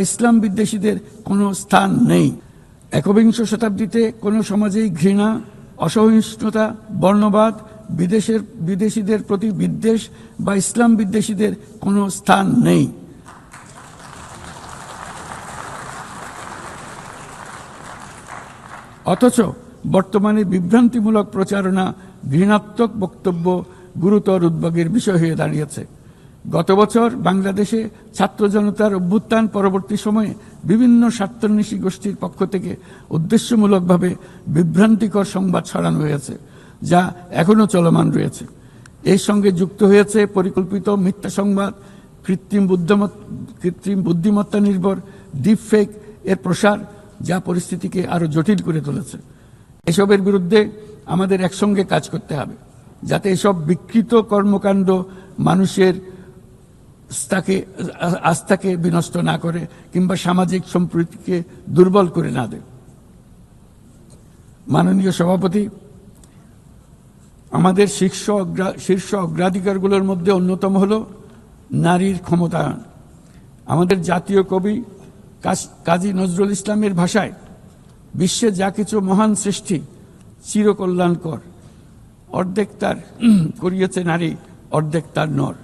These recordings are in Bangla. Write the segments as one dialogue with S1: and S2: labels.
S1: ইসলাম বিদ্বেষীদের কোনো স্থান নেই। একবিংশ শতাব্দীতে কোনো সমাজেই ঘৃণা, অসহিষ্ণুতা, বর্ণবাদ, বিদেশিদের প্রতি বিদ্বেষ বা ইসলাম বিদ্বেষীদের কোনো স্থান নেই। অথচ বর্তমানে বিভ্রান্তিমূলক প্রচারণা, ঘৃণাত্মক বক্তব্য গুরুতর উদ্বেগের বিষয় হয়ে দাঁড়িয়েছে। গত বছর বাংলাদেশে ছাত্র জনতার অভ্যুত্থান পরবর্তী সময়ে বিভিন্ন স্বার্থান্বেষী গোষ্ঠীর পক্ষ থেকে উদ্দেশ্যমূলকভাবে বিভ্রান্তিকর সংবাদ ছড়ানো হয়েছে, যা এখনও চলমান রয়েছে। এর সঙ্গে যুক্ত হয়েছে পরিকল্পিত মিথ্যা সংবাদ, কৃত্রিম বুদ্ধিমত্তা নির্ভর ডিপফেক এর প্রসার, যা পরিস্থিতিকে আরো জটিল করে তুলেছে। এসবের বিরুদ্ধে আমাদের একসঙ্গে কাজ করতে হবে, যাতে এসব বিকৃত কর্মকাণ্ড মানুষের আস্থাকে বিনষ্ট না করে কিংবা সামাজিক সম্প্রীতিকে দুর্বল করে না দেয়। মাননীয় সভাপতি, আমাদের শীর্ষ অগ্রাধিকারগুলোর মধ্যে অন্যতম হল নারীর ক্ষমতায়ন। আমাদের জাতীয় কবি কাজী নজরুল ইসলামের ভাষায়, বিশ্বে যা কিছু মহান সৃষ্টি চিরকল্যাণকর, অর্ধেক তার করিয়েছে নারী, অর্ধেক তার নর।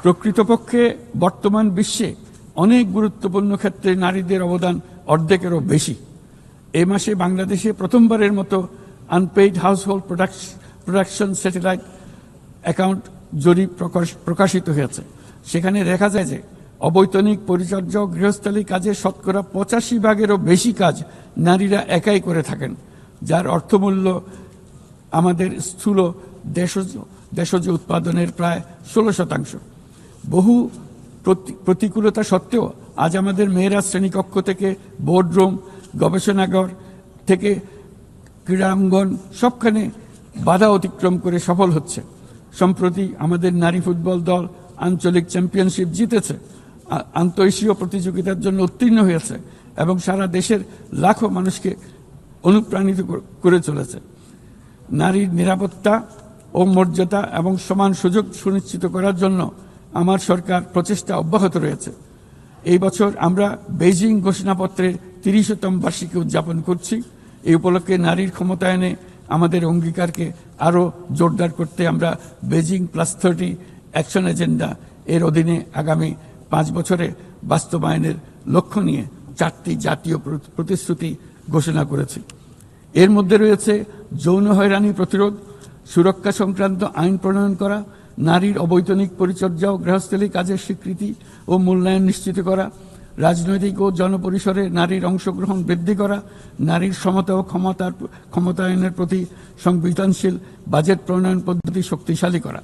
S1: প্রকৃতপক্ষে বর্তমান বিশ্বে অনেক গুরুত্বপূর্ণ ক্ষেত্রে নারীদের অবদান অর্ধেকেরও বেশি। এ মাসে বাংলাদেশে প্রথমবারের মতো unpaid household production satellite account জরিপ প্রকাশিত হয়েছে। সেখানে দেখা যায় যে অবৈতনিক পরিচর্যা ও গৃহস্থালী কাজে শতকরা 85%-এরও বেশি কাজ নারীরা একাই করে থাকেন, যার অর্থমূল্য আমাদের স্থূল দেশজ উৎপাদনের প্রায় 16%। বহু প্রতিকূলতা সত্ত্বেও আজ আমাদের মেয়েরা শ্রেণীকক্ষ থেকে বোর্ডরুম, গবেষণাগার থেকে ক্রীড়াঙ্গন সবখানে বাধা অতিক্রম করে সফল হচ্ছে। সম্প্রতি আমাদের নারী ফুটবল দল আঞ্চলিক চ্যাম্পিয়নশিপ জিতেছে, আন্তঃএশীয় প্রতিযোগিতার জন্য উত্তীর্ণ হয়েছে এবং সারা দেশের লাখো মানুষকে অনুপ্রাণিত করে চলেছে। নারীর নিরাপত্তা ও মর্যাদা এবং সমান সুযোগ সুনিশ্চিত করার জন্য আমার সরকার প্রচেষ্টা অব্যাহত রয়েছে। এই বছর আমরা বেইজিং ঘোষণাপত্রের 30তম বার্ষিকী উদযাপন করছি। এই উপলক্ষে নারীর ক্ষমতায়নে আমাদের অঙ্গীকারকে আরও জোরদার করতে আমরা বেইজিং +30 অ্যাকশন এজেন্ডা এর অধীনে আগামী 5 বছরে বাস্তবায়নের লক্ষ্য নিয়ে 4টি জাতীয় প্রতিশ্রুতি ঘোষণা করেছি। এর মধ্যে রয়েছে যৌন হয়রানি প্রতিরোধ, সুরক্ষা সংক্রান্ত আইন প্রণয়ন করা, নারীর অবৈতনিক পরিচর্যা ও গৃহস্থলী কাজের স্বীকৃতি ও মূল্যায়ন নিশ্চিত করা, রাজনৈতিক ও জনপরিসরে নারীর অংশগ্রহণ বৃদ্ধি করা, নারীর সমতা ও ক্ষমতায়নের প্রতি সংবেদনশীল বাজেট প্রণয়ন পদ্ধতি শক্তিশালী করা।